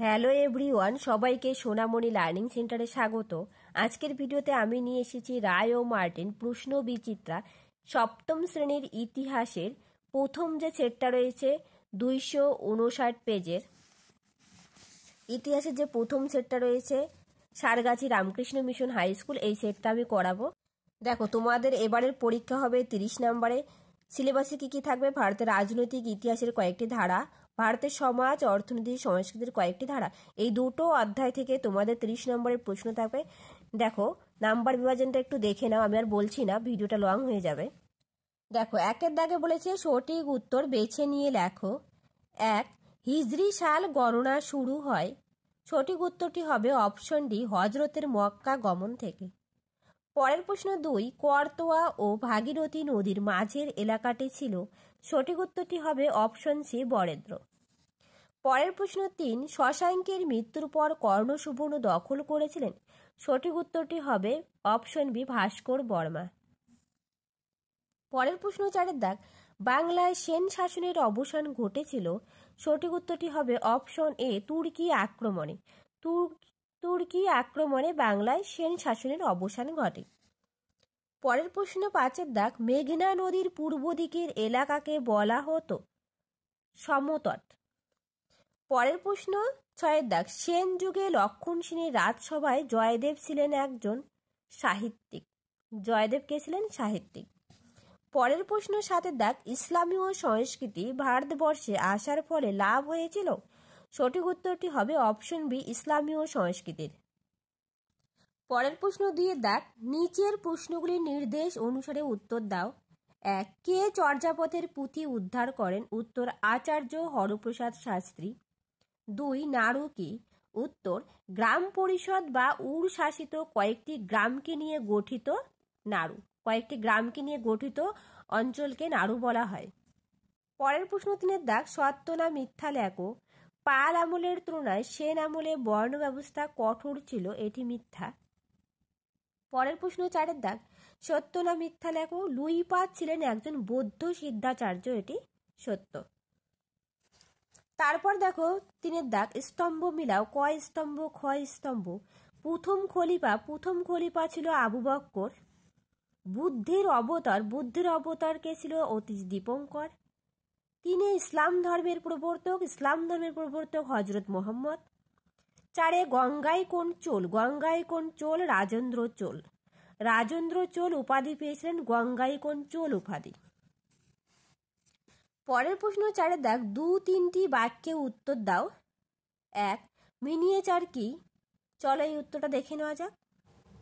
Hello everyone, সবাইকে সোনামণি learning সেন্টারে স্বাগত। আজকের ভিডিওতে আমি নিয়ে এসেছি রায় ও মার্টিন প্রশ্ন বিচিত্রা সপ্তম শ্রেণীর ইতিহাসের প্রথম যে সেটটা রয়েছে 259 পেজের ইতিহাসের যে প্রথম সেটটা রয়েছে Sargachhi Ramakrishna Mission high school, এই সেটটা আমি করাবো। দেখো, তোমাদের এবারের পরীক্ষা হবে 30 নম্বরে। সিলেবাসে কী কী থাকবে? ভারতের রাজনৈতিক ইতিহাসের কয়েকটি ধারা, ভারতের সমাজ, অর্থনীতি, সংস্কৃতির কয়েকটি ধারা, এই দুটো অধ্যায় থেকে তোমাদের 30 নম্বরের প্রশ্ন থাকবে। দেখো, নাম্বার বিভাজনটা একটু দেখে নাও, আমি আর বলছি না, ভিডিওটা লং হয়ে যাবে। দেখো, একের দাগে বলেছে সঠিক উত্তর বেছে নিয়ে লেখো। 1, হিজরি সাল গণনা শুরু হয়। সঠিক উত্তরটি হবে অপশন ডি, হজরতের মক্কা গমন থেকে। পরের প্রশ্ন 2, করতোয়া ও ভাগীরথী নদীর মাঝের এলাকাটি ছিল। সঠিক উত্তরটি হবে অপশন সি, বরেন্দ্র। পরের প্রশ্ন 3, শশাঙ্কের মৃত্যুর পর কর্ণ সুবর্ণ দখল করেছিলেন। সঠিক উত্তরটি হবে অপশন বি, ভাস্কর বর্মা। পরের প্রশ্ন 4 দাগ, বাংলায় সেন শাসনের অবসান ঘটেছিল। সঠিক উত্তরটি হবে অপশন এ, তুর্কি আক্রমণে। তুর্কি আক্রমণে বাংলায় সেন শাসনের অবসান ঘটে। পরের প্রশ্ন 5 দাগ, মেঘনা নদীর পূর্ব দিকের এলাকাকে বলা হতো সমতট। পরের প্রশ্ন 6 দাগ, সেন যুগে লক্ষণ সেনের রাজসভায় জয়দেব ছিলেন একজন সাহিত্যিক। জয়দেব কে ছিলেন? সাহিত্যিক। পরের প্রশ্ন 7 দাগ, ইসলামীয় সংস্কৃতি ভারতবর্ষে আসার ফলে লাভ হয়েছিল। সঠিক উত্তরটি হবে অপশন বি, ইসলামীয় সংস্কৃতির। পরের প্রশ্ন 2 দাগ, নিচের প্রশ্নগুলির নির্দেশ অনুসারে উত্তর দাও। 1, কে চর্যাপদের পুঁথি উদ্ধার করেন? উত্তর, আচার্য হরপ্রসাদ শাস্ত্রী। 2, নাড়ু কি? উত্তর, গ্রাম পরিষদ বা উর শাসিত কয়েকটি গ্রামকে নিয়ে গঠিত নাড়ু। কয়েকটি গ্রামকে নিয়ে গঠিত অঞ্চলকে নাড়ু বলা হয়। পরের প্রশ্ন 3 দাগ, সত্য না মিথ্যা লেখো। পাল আমলের তুলনায় সেন আমলে বর্ণ ব্যবস্থা কঠোর ছিল, এটি মিথ্যা। পরের প্রশ্ন 4 দাগ, সত্য না মিথ্যা লেখো। লুইপাদ ছিলেন একজন বৌদ্ধ সিদ্ধাচার্য, এটি সত্য। তারপর দেখো 3 দাগ, স্তম্ভ মিলাও। ক স্তম্ভ, খ স্তম্ভ। প্রথম খলিফা ছিল আবু বক্কর। বুদ্ধের অবতার কে ছিল? অতীশ দীপঙ্কর। তিনি ইসলাম ধর্মের প্রবর্তক হজরত মোহাম্মদ। 4, গঙ্গায় কোন চোল? রাজেন্দ্র চোল উপাধি পেয়েছিলেন গঙ্গায় কোন চোল উপাধি। পরের প্রশ্ন 4 দাগ, 2-3টি বাক্যে উত্তর দাও। 1, মিনিয়েচার কি? চলো এই উত্তরটা দেখে নেওয়া যাক।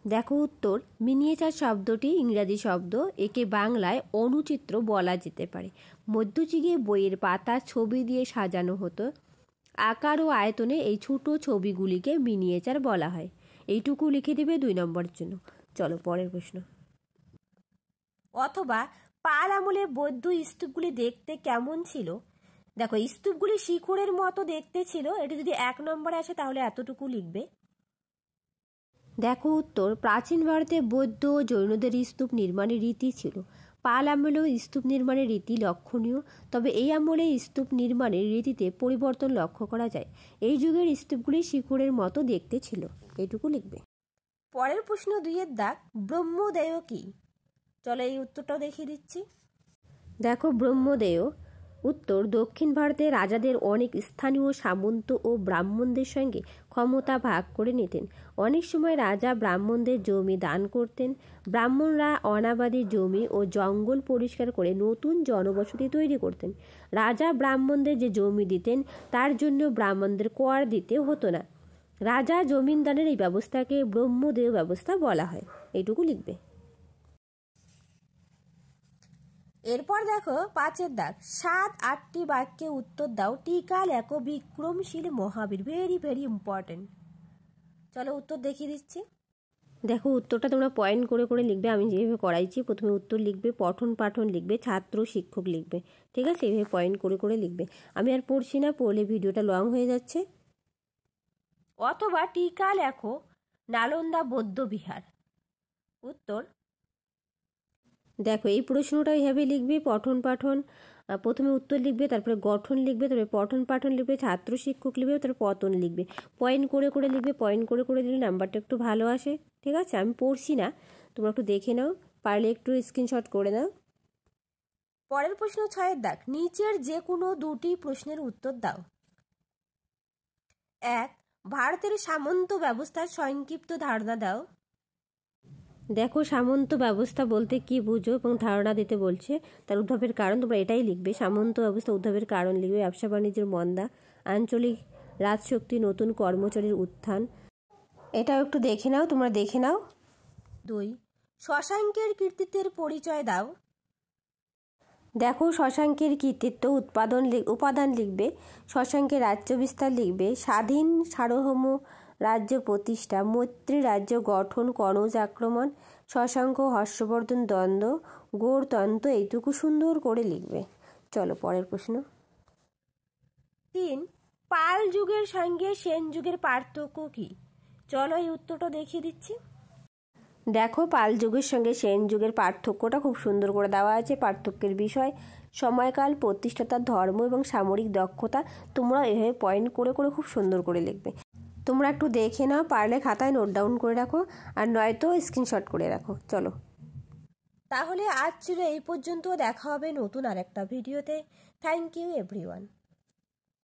দেখো উত্তর, মিনিয়েচার শব্দটি ইংরাজি শব্দ, একে বাংলায় অনুচিত্র বলা যেতে পারে। মধ্যযুগে বইয়ের পাতা ছবি দিয়ে সাজানো হতো। আকার ও আয়তনে এই ছোট ছবিগুলিকে মিনিয়েচার বলা হয়। এইটুকু লিখে দেবে 2 নম্বরের জন্য। চলো পরের প্রশ্ন। অথবা, পাল আমলে বৌদ্ধ স্তূপগুলি দেখতে কেমন ছিল? দেখো, স্তূপগুলি শিখরের মতো দেখতে ছিল, এটা যদি 1 নম্বরে আসে তাহলে এতটুকু লিখবে। দেখো উত্তর, প্রাচীন ভারতে বৌদ্ধ ও জৈনদের স্তূপ নির্মাণের রীতি ছিল। পাল আমলেও স্তূপ নির্মাণের রীতি লক্ষণীয়, তবে এই আমলে স্তূপ নির্মাণের রীতিতে পরিবর্তন লক্ষ্য করা যায়। এই যুগের স্তূপগুলি শিখরের মতো দেখতে ছিল, এইটুকু লিখবে। পরের প্রশ্ন 2 দাগ, ব্রহ্মদেয় কি? চলো এই উত্তরটাও দেখিয়ে দিচ্ছি। দেখো, ব্রহ্মদেয় উত্তর, দক্ষিণ ভারতে রাজাদের অনেক স্থানীয় সামন্ত ও ব্রাহ্মণদের সঙ্গে ক্ষমতা ভাগ করে নিতেন। অনেক সময় রাজা ব্রাহ্মণদের জমি দান করতেন। ব্রাহ্মণরা অনাবাদী জমি ও জঙ্গল পরিষ্কার করে নতুন জনবসতি তৈরি করতেন। রাজা ব্রাহ্মণদের যে জমি দিতেন তার জন্য ব্রাহ্মণদের কর দিতে হতো না। রাজা জমিনদারের এই ব্যবস্থাকে ব্রহ্মদেয় ব্যবস্থা বলা হয়, এইটুকু লিখবে। এরপর দেখো 5 দাগ, 7-8টি বাক্যে উত্তর দাও। টিকা লেখো, বিক্রমশীল মহাবীর। Very important. চলো উত্তর দেখিয়ে দিচ্ছি। দেখো উত্তরটা তোমরা পয়েন্ট করে করে লিখবে, আমি যেভাবে করাইছি। প্রথমে উত্তর লিখবে, পঠন পাঠন লিখবে, ছাত্র শিক্ষক লিখবে, ঠিক আছে? এইভাবে পয়েন্ট করে করে লিখবে। আমি আর পড়ছি না, পড়লে ভিডিওটা লং হয়ে যাচ্ছে। অথবা, টিকা লেখো, নালন্দা বৌদ্ধ বিহার। উত্তর, দেখো এই প্রশ্নটা এইভাবে লিখবে, পঠন পাঠন প্রথমে উত্তর লিখবে, তারপরে গঠন লিখবে, তারপরে পঠন পাঠন লিখবে, ছাত্র শিক্ষক লিখবে, তারপরে পতন লিখবে। পয়েন্ট করে করে লিখবে, পয়েন্ট করে করে দিলে নাম্বারটা একটু ভালো আসে। ঠিক আছে, আমি পড়ছি না, তোমরা একটু দেখে নাও, পারলে একটু স্ক্রিনশট করে নাও। পরের প্রশ্ন 6-এর দাগ, নিচের যে কোনো দুটি প্রশ্নের উত্তর দাও। 1. ভারতের সামন্ত ব্যবস্থার সংক্ষিপ্ত ধারণা দাও। দেখো সামন্ত ব্যবস্থা বলতে কি বুঝো এবং ধারণা দিতে বলছে, তার উদ্ভবের কারণ তোমরা এটাই লিখবে। সামন্ত ব্যবস্থা উদ্ভবের কারণ লিখবে, ব্যবসা বাণিজ্যের মন্দা, আঞ্চলিক রাজশক্তি, নতুন কর্মচারীর উত্থান। এটাও একটু দেখে নাও, তোমরা দেখে নাও। 2. শশাঙ্কের কৃতিত্বের পরিচয় দাও। দেখো শশাঙ্কের কৃতিত্ব উপাদান লিখবে, শশাঙ্কের রাজ্য বিস্তার লিখবে, স্বাধীন সার্বভৌম রাজ্য প্রতিষ্ঠা, মৈত্রী রাজ্য গঠন, কনৌজ আক্রমণ, শশাঙ্ক হর্ষবর্ধন দ্বন্দ্ব, গৌড়তন্ত্র, এইটুকু সুন্দর করে লিখবে। চলো পরের প্রশ্ন। 3. পাল যুগের সঙ্গে সেন যুগের পার্থক্য কি? চলো এই উত্তরটা দেখিয়ে দিচ্ছি। দেখো পাল যুগের সঙ্গে সেন যুগের পার্থক্যটা খুব সুন্দর করে দেওয়া আছে। পার্থক্যের বিষয়, সময়কাল, প্রতিষ্ঠাতার ধর্ম এবং সামরিক দক্ষতা। তোমরা এভাবে পয়েন্ট করে করে খুব সুন্দর করে লিখবে। তোমরা একটু দেখে নাও, পারলে খাতায় নোট ডাউন করে রাখো, আর নয়তো স্ক্রিনশট করে রাখো। চলো তাহলে আজ ছিল এই পর্যন্ত, দেখা হবে নতুন আরেকটা ভিডিওতে। Thank you everyone.